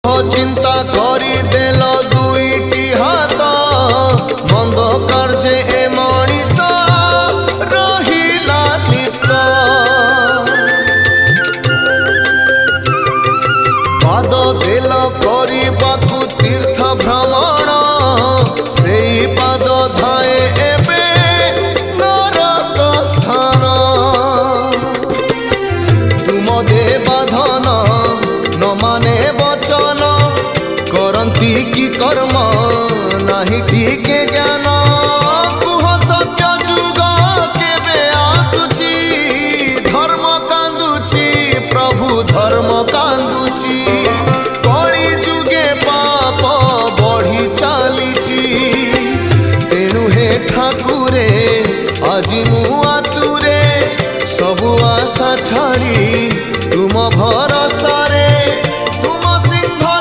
चिंता करी देल दुईटी हाथ मंद कार्य ए मनीष रहिला लिप्त पाद देल करबाकू तीर्थ भ्रमण से पाद धाए एबे नरक स्थान तुम देवाधन न माने वचन करती की कर्म नहीं ठीक ज्ञान कुह सत्य जुग केबे आसुची धर्म कांदुची प्रभु धर्म कांदुची कली जुगे पाप बढ़ी चलीची तेणु हे ठाकुरे আজি मु आतुरे सबु आशा छाड़ी तुम भर